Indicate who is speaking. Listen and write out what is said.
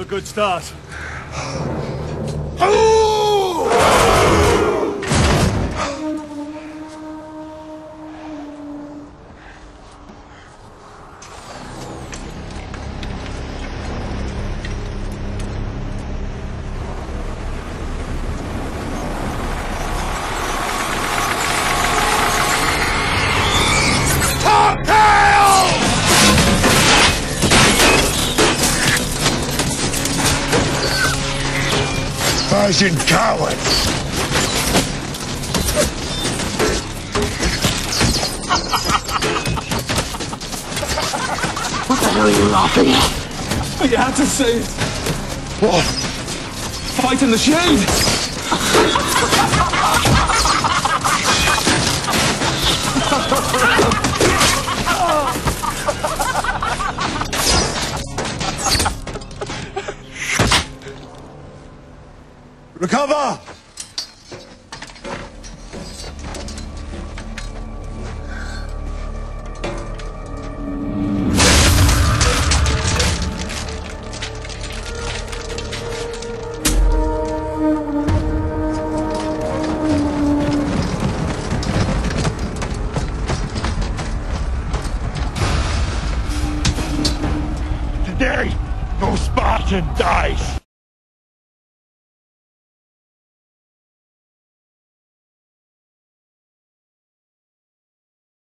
Speaker 1: a good start.
Speaker 2: Persian cowards!
Speaker 3: What the hell are you laughing at?
Speaker 1: You had to say it.
Speaker 2: What?
Speaker 1: Fight in the shade.
Speaker 2: Recover! Today, no Spartan dies!